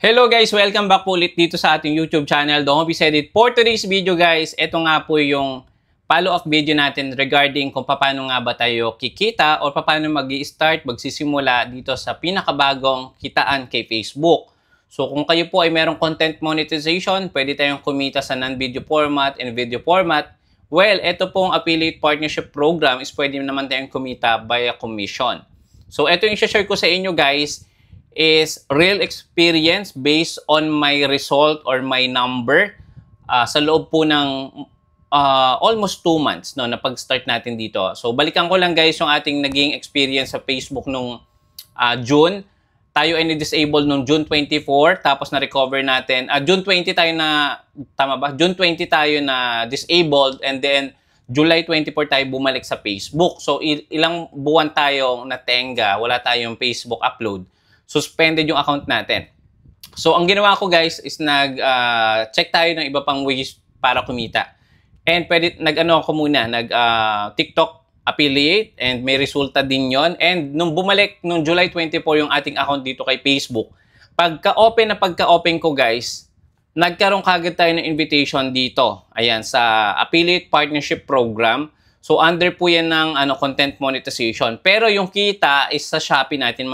Hello guys! Welcome back po ulit dito sa ating YouTube channel, Don Hope Said It. For today's video guys, ito nga po yung follow-up video natin regarding kung paano nga ba tayo kikita o paano mag-i-start, magsisimula dito sa pinakabagong kitaan kay Facebook. So kung kayo po ay merong content monetization, pwede tayong kumita sa non-video format and video format. Well, ito pong affiliate partnership program is pwede naman tayong kumita via commission. So ito yung share ko sa inyo guys is real experience based on my result or my number sa loob po ng almost 2 months no, na pag-start natin dito. So balikan ko lang guys yung ating naging experience sa Facebook nung June. Tayo ay na-disable nung June 24 tapos na-recover natin. June 20 tayo na, tama ba? June 20 tayo na disabled and then July 24 tayo bumalik sa Facebook. So ilang buwan tayong natenga, wala tayong Facebook upload. Suspended yung account natin. So, ang ginawa ko guys is nag-check tayo ng iba pang ways para kumita. And pwede, TikTok affiliate and may resulta din yon. And nung bumalik, nung July 24 yung ating account dito kay Facebook, pagka-open ko guys, nagkaroon kagad tayo ng invitation dito. Ayan, sa affiliate partnership program. So, under po yan ng content monetization. Pero yung kita is sa Shopee natin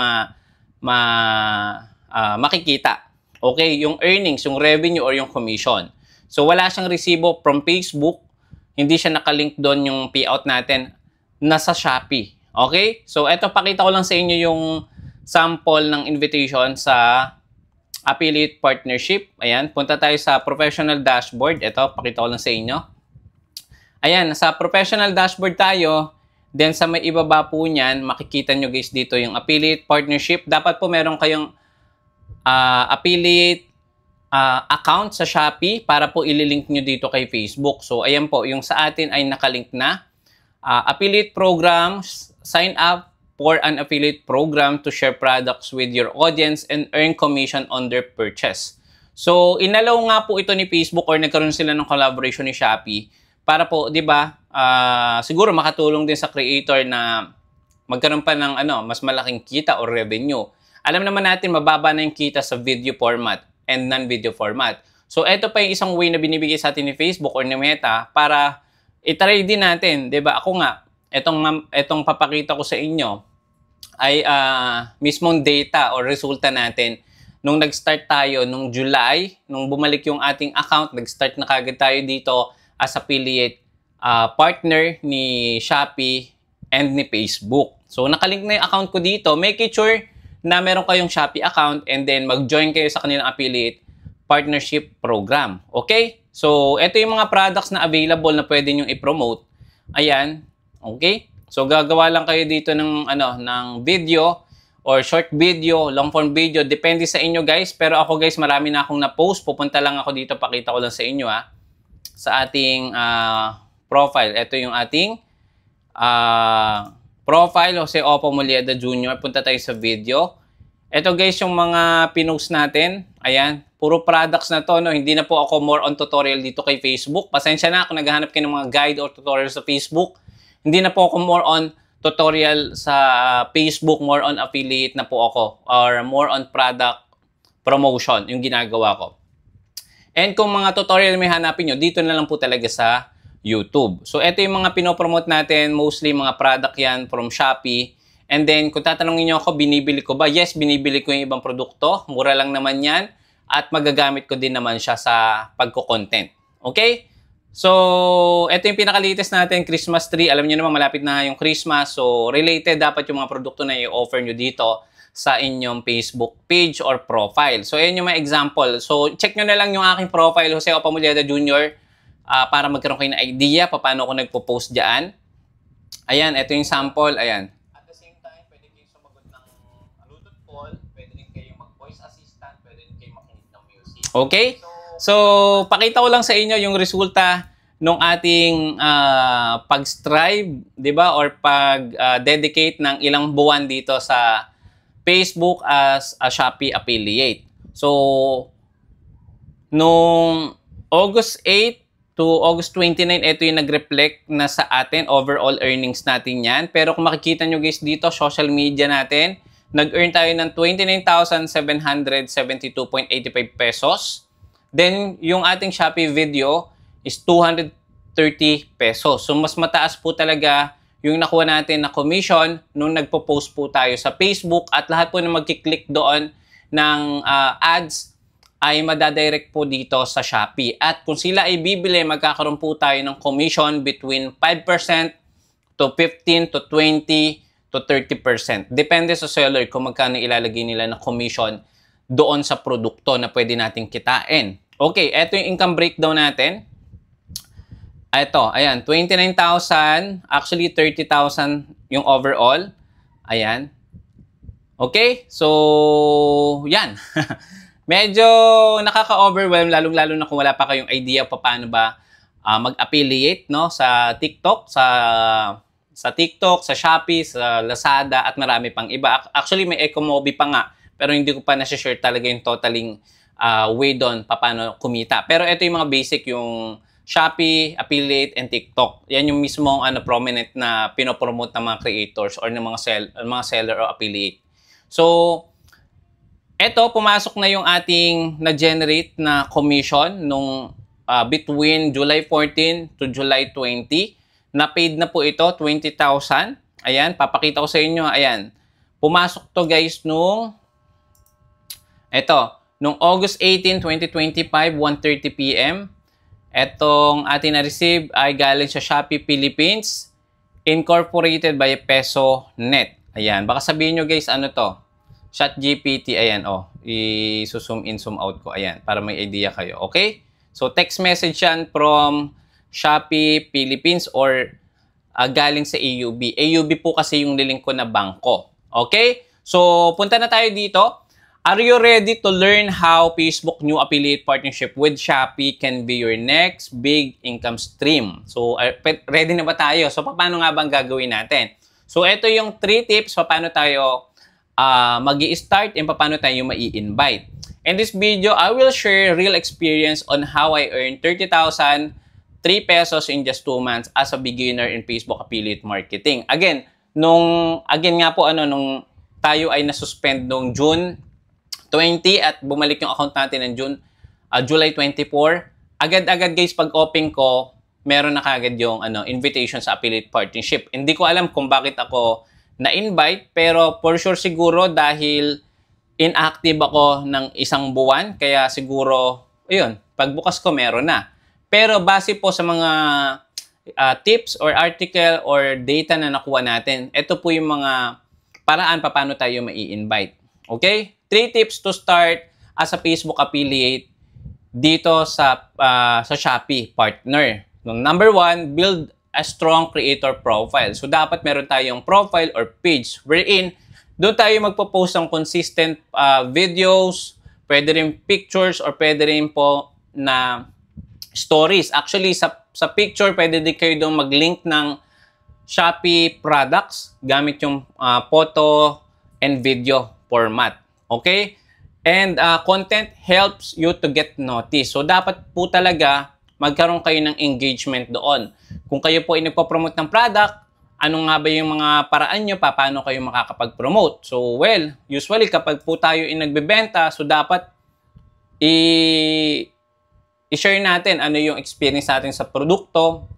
makikita. Okay, yung earnings, yung revenue or yung commission. So wala siyang resibo from Facebook, hindi siya nakalink doon yung payout natin nasa Shopee. Okay? So eto, pakita ko lang sa inyo yung sample ng invitation sa affiliate partnership. Ayan, punta tayo sa professional dashboard. Eto, pakita ko lang sa inyo. Ayan, sa professional dashboard tayo. Then sa may ibaba po niyan, makikita nyo guys dito yung affiliate partnership. Dapat po meron kayong affiliate account sa Shopee para po ililink nyo dito kay Facebook. So ayan po, yung sa atin ay nakalink na. Affiliate programs, sign up for an affiliate program to share products with your audience and earn commission on their purchase. So inalaw nga po ito ni Facebook or nagkaroon sila ng collaboration ni Shopee para po, di ba, siguro makatulong din sa creator na magkaroon pa ng mas malaking kita or revenue. Alam naman natin, mababa na yung kita sa video format and non-video format. So, ito pa yung isang way na binibigay sa atin ni Facebook or ni Meta para itry din natin. Di ba? Ako nga, itong papakita ko sa inyo ay mismong data or resulta natin. Nung nag-start tayo, nung July, nung bumalik yung ating account, nag-start na kagad tayo dito as affiliate partner ni Shopee and ni Facebook. So, nakalink na yung account ko dito. Make it sure na meron kayong Shopee account and then mag-join kayo sa kanilang affiliate partnership program. Okay? So, ito yung mga products na available na pwede nyo i-promote. Ayan. Okay? So, gagawa lang kayo dito ng, ng video or short video, long form video. Depende sa inyo guys. Pero ako guys, marami na akong na-post. Pupunta lang ako dito. Pakita ko lang sa inyo sa ating profile. Ito yung ating profile, Jose Opo Mulieda Jr. Punta tayo sa video. Ito guys yung mga pinost natin. Ayan, puro products na to. No? Hindi na po ako more on tutorial dito kay Facebook. Pasensya na kung naghahanap kayo ng mga guide or tutorial sa Facebook. Hindi na po ako more on tutorial sa Facebook. More on affiliate na po ako. Or more on product promotion yung ginagawa ko. And kung mga tutorial may hanapin nyo, dito na lang po talaga sa YouTube. So, ito yung mga pinopromote natin. Mostly mga product yan from Shopee. And then, kung tatanungin nyo ako, binibili ko ba? Yes, binibili ko yung ibang produkto. Mura lang naman yan. At magagamit ko din naman siya sa pagko-content. Okay? So, ito yung pinaka-latest natin, Christmas tree. Alam nyo naman, malapit na yung Christmas. So, related dapat yung mga produkto na i-offer nyo dito sa inyong Facebook page or profile. So, ayan yung mga example. So, check nyo na lang yung aking profile, Jose Opo Mulieda Jr. Para magkaroon kayo ng idea paano ako nagpo-post dyan. Ayan, ito yung sample. Ayan. At the same time, pwede kayo sumagot ng Bluetooth call. Pwede rin kayo mag-voice assistant. Pwede rin kayo makinig ng music. Okay? So, pakita ko lang sa inyo yung resulta nung ating pag-strive, di ba? Or pag-dedicate ng ilang buwan dito sa Facebook as a Shopee affiliate. So, nung August 8 to August 29, ito yung nag-reflect na sa atin. Overall earnings natin yan. Pero kung makikita nyo guys dito, social media natin, nag-earn tayo ng 29,772.85 pesos. Then, yung ating Shopee video is 230 pesos. So, mas mataas po talaga yung nakuha natin na commission nung nagpo-post po tayo sa Facebook at lahat po na magkiklik doon ng ads ay madadirect po dito sa Shopee. At kung sila ay bibili, magkakaroon po tayo ng commission between 5% to 15 to 20 to 30%. Depende sa seller kung magkano ilalagay nila na commission doon sa produkto na pwede nating kitain. Okay, eto yung income breakdown natin. Ito, ayan, 29,000, actually 30,000 yung overall. Ayan. Okay, so yan. Medyo nakaka-overwhelm, lalong-lalo na kung wala pa kayong idea pa paano ba mag-affiliate, no, sa TikTok, sa TikTok, sa Shopee, sa Lazada, at marami pang iba. Actually, may Ecomobi pa nga, pero hindi ko pa na-share talaga yung totaling way doon, paano kumita. Pero ito yung mga basic, yung Shopee, Affiliate, and TikTok. Yan yung mismong prominent na pinopromote ng mga creators or ng mga seller o affiliate. So, eto, pumasok na yung ating na-generate na commission nung between July 14 to July 20. Na-paid na po ito, 20,000. Ayan, papakita ko sa inyo. Ayan, pumasok to guys nung August 18, 2025, 1:30 PM. Etong ating na-receive ay galing sa Shopee Philippines, incorporated by Peso Net. Ayan, baka sabihin nyo guys, ano to? ChatGPT, ayan, i-zoom in, zoom out ko, ayan, para may idea kayo, okay? So, text message yan from Shopee Philippines or galing sa AUB. AUB po kasi yung nilink ko na bangko, okay? So, punta na tayo dito. Are you ready to learn how Facebook new affiliate partnership with Shopee can be your next big income stream? So, ready na ba tayo? So, paano nga bang gagawin natin? So, ito yung 3 tips paano tayo mag-i-start and paano tayo mai-invite. In this video, I will share real experience on how I earned 30,003 pesos in just 2 months as a beginner in Facebook affiliate marketing. Again nga po, nung tayo ay nasuspend noong June 20 at bumalik yung account natin ng July 24, agad-agad guys, pag open ko, meron na kagad yung invitation sa affiliate partnership. Hindi ko alam kung bakit ako na-invite, pero for sure siguro dahil inactive ako ng 1 buwan, kaya siguro, ayun, pagbukas ko meron na. Pero base po sa mga tips or article or data na nakuha natin, ito po yung mga paraan paano tayo mai-invite. Okay? 3 tips to start as a Facebook affiliate dito sa Shopee partner. Number 1, build a strong creator profile. So, dapat meron tayong profile or page wherein doon tayo magpo-post ng consistent videos, pwede rin pictures, or pwede rin po na stories. Actually, sa picture, pwede din kayo doon mag-link ng Shopee products gamit yung photo and video format. Okay? And content helps you to get noticed. So, dapat po talaga magkaroon kayo ng engagement doon. Kung kayo po ay nagpo-promote ng product, ano nga ba yung mga paraan nyo paano kayo makakapag-promote? So, well, usually kapag po tayo ay nagbebenta, so dapat i-share natin ano yung experience natin sa produkto,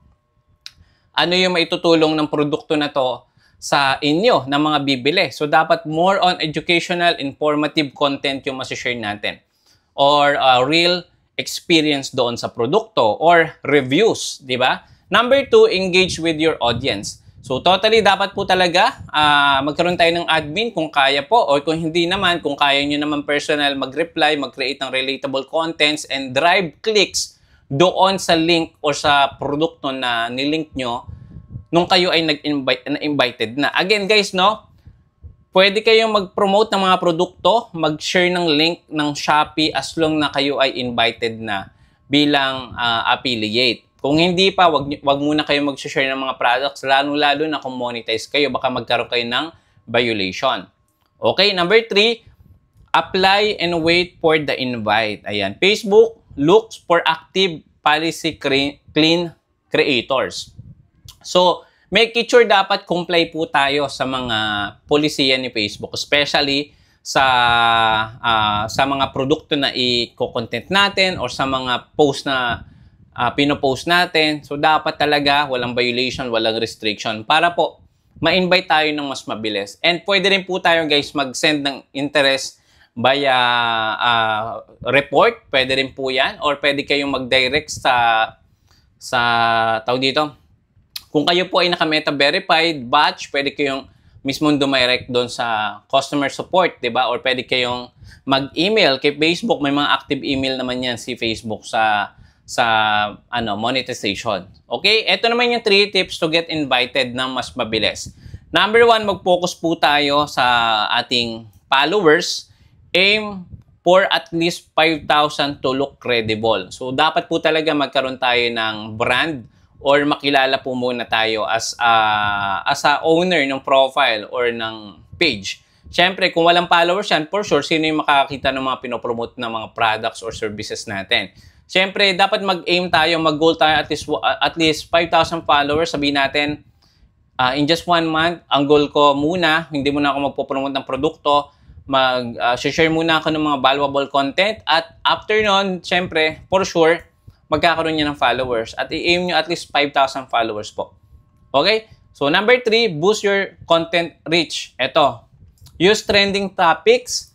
ano yung maitutulong ng produkto na to sa inyo na mga bibili. So, dapat more on educational, informative content yung masishare natin. Or real experience doon sa produkto or reviews, di ba? Number 2, engage with your audience. So, totally dapat po talaga magkaroon tayo ng admin kung kaya po, or kung hindi naman, kung kaya nyo naman personal, mag-reply, mag-create ng relatable contents and drive clicks doon sa link or sa produkto na nilink nyo nung kayo ay nag-invited na. Again guys, pwede kayong mag-promote ng mga produkto, mag-share ng link ng Shopee as long na kayo ay invited na bilang affiliate. Kung hindi pa, wag muna kayo mag-share ng mga products, lalo-lalo na kung monetize kayo, baka magkaroon kayo ng violation. Okay, number 3, apply and wait for the invite. Ayan, Facebook looks for active policy clean creators. So, make sure dapat comply po tayo sa mga polisiya ni Facebook, especially sa mga produkto na i-content natin or sa mga post na pinopost natin. So, dapat talaga walang violation, walang restriction para po ma-invite tayo ng mas mabilis. And pwede rin po tayo guys mag-send ng interest via report. Pwede rin po yan. Or pwede kayong mag-direct sa tawag dito. Kung kayo po ay naka-meta verified batch, pwede kayong mismo dumirect doon sa customer support, di ba? Or pwede kayong mag-email kay Facebook. May mga active email naman yan si Facebook sa monetization. Okay? Ito naman yung 3 tips to get invited ng mas mabilis. Number 1, mag-focus po tayo sa ating followers. Aim for at least 5,000 to look credible. So, dapat po talaga magkaroon tayo ng brand or makilala po muna tayo as a owner ng profile or ng page. Siyempre, kung walang followers yan, for sure, sino yung makakita ng mga pinopromote na mga products or services natin? Siyempre, dapat mag-aim tayo, mag-goal tayo at least 5,000 followers. Sabihin natin, in just 1 month, ang goal ko muna, hindi muna ako magpo-promote ng produkto, mag-share muna ako ng mga valuable content at after nun, siyempre, for sure, magkakaroon niya ng followers at i-aim nyo at least 5,000 followers po. Okay? So, number 3, boost your content reach. Ito, use trending topics,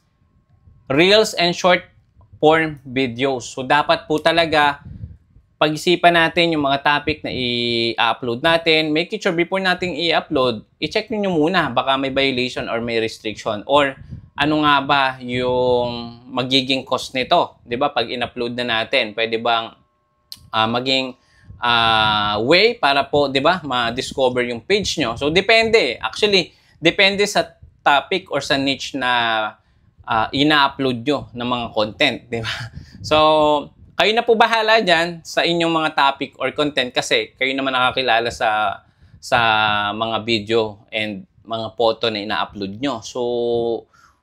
reels, and short form videos. So, dapat po talaga pag-isipan natin yung mga topic na i-upload natin. Make sure before natin i-upload, i-check niyo muna. Baka may violation or may restriction. Or ano nga ba yung magiging cost nito? 'Di ba? Pag in-upload na natin, pwede bang maging way para po, 'di ba, ma-discover yung page nyo. So depende. Actually, depende sa topic or sa niche na ina-upload nyo ng mga content, 'di ba? So, kayo na po bahala diyan sa inyong mga topic or content kasi kayo naman nakakilala sa mga video and mga photo na ina-upload nyo. So,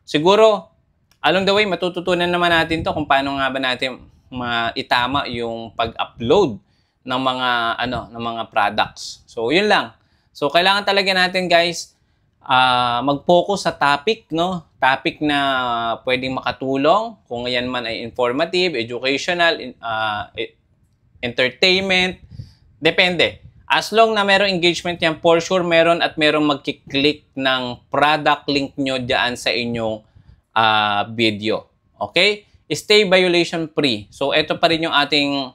siguro along the way matututunan naman natin 'to kung paano nga ba natin maitama yung pag-upload ng mga products. So, yun lang. So, kailangan talaga natin, guys, mag-focus sa topic, no? Topic na pwedeng makatulong, kung yan man ay informative, educational, entertainment, depende. As long na merong engagement yan, for sure meron at merong magkiklik ng product link nyo dyan sa inyong video. Okay? Stay violation free. So, ito pa rin yung ating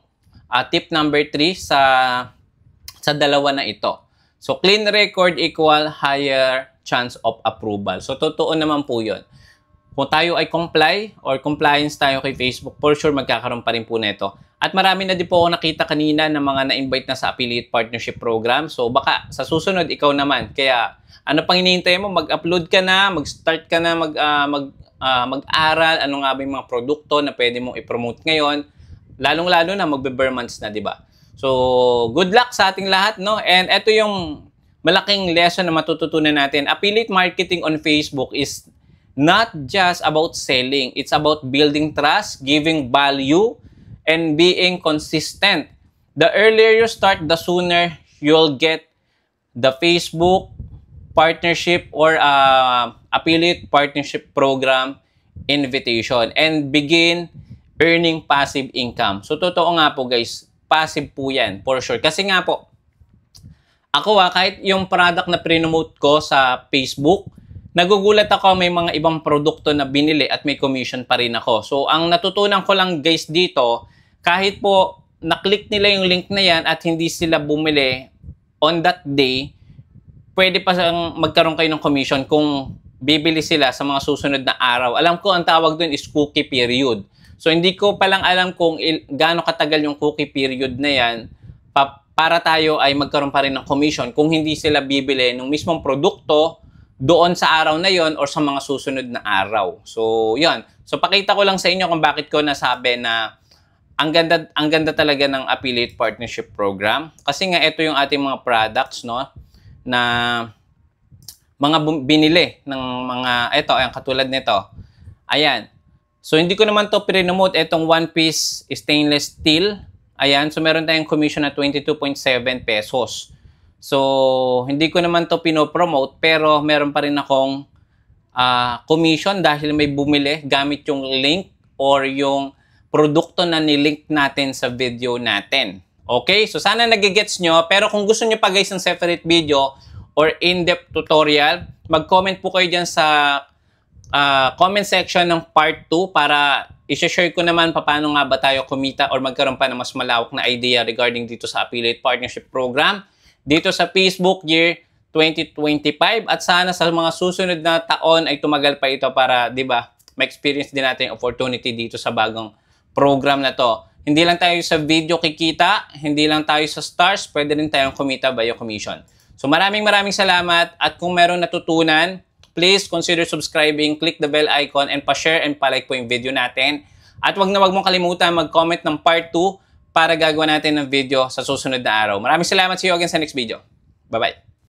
tip number 3 sa dalawa na ito. So, clean record equal higher chance of approval. So, totoo naman po yun. Kung tayo ay comply or compliance tayo kay Facebook, for sure magkakaroon pa rin po nito. At marami na din po ako nakita kanina ng mga na-invite na sa affiliate partnership program. So, baka sa susunod, ikaw naman. Kaya, ano pang hinihintay mo? Mag-upload ka na, mag-start ka na, mag-aral, ano nga ba yung mga produkto na pwede mong i-promote ngayon. Lalong-lalo na magbe-bare months na, di ba? So, good luck sa ating lahat, no? And ito yung malaking lesson na matututunan natin. Affiliate marketing on Facebook is not just about selling. It's about building trust, giving value, and being consistent. The earlier you start, the sooner you'll get the Facebook partnership or affiliate partnership program invitation and begin earning passive income. So, totoo nga po guys, passive po yan, for sure. Kasi nga po, ako kahit yung product na pre-promote ko sa Facebook, nagugulat ako may mga ibang produkto na binili at may commission pa rin ako. So, ang natutunan ko lang guys dito, kahit po na-click nila yung link na yan at hindi sila bumili on that day, pwede pa magkaroon kayo ng commission kung bibili sila sa mga susunod na araw. Alam ko, ang tawag dun is cookie period. So, hindi ko palang alam kung gaano katagal yung cookie period na yan para tayo ay magkaroon pa rin ng commission kung hindi sila bibili ng mismong produkto doon sa araw na yon or sa mga susunod na araw. So, yun. So, pakita ko lang sa inyo kung bakit ko nasabi na ang ganda talaga ng affiliate partnership program. Kasi nga, ito yung ating mga products, no? Na mga binili ng mga, ito, ayan, katulad nito. Ayan. So, hindi ko naman to pre-promote itong one piece stainless steel. Ayan. So, meron tayong commission na 22.7 pesos. So, hindi ko naman to pinopromote pero meron pa rin akong commission dahil may bumili gamit yung link or yung produkto na nilink natin sa video natin. Okay? So, sana nagigets nyo. Pero kung gusto nyo pa guys ng separate video or in-depth tutorial, mag-comment po kayo dyan sa comment section ng part 2 para i-share ko naman paano nga ba tayo kumita or magkaroon pa ng mas malawak na idea regarding dito sa Affiliate Partnership Program dito sa Facebook year 2025 at sana sa mga susunod na taon ay tumagal pa ito para, di ba, ma-experience din natin yung opportunity dito sa bagong program na to. Hindi lang tayo sa video kikita, hindi lang tayo sa stars, pwede rin tayong kumita via commission. So maraming salamat at kung meron natutunan, please consider subscribing, click the bell icon, and pa-share and pa-like po yung video natin. At wag mong kalimutan mag-comment ng part 2 para gagawa natin ng video sa susunod na araw. Maraming salamat. See you again sa next video. Bye-bye.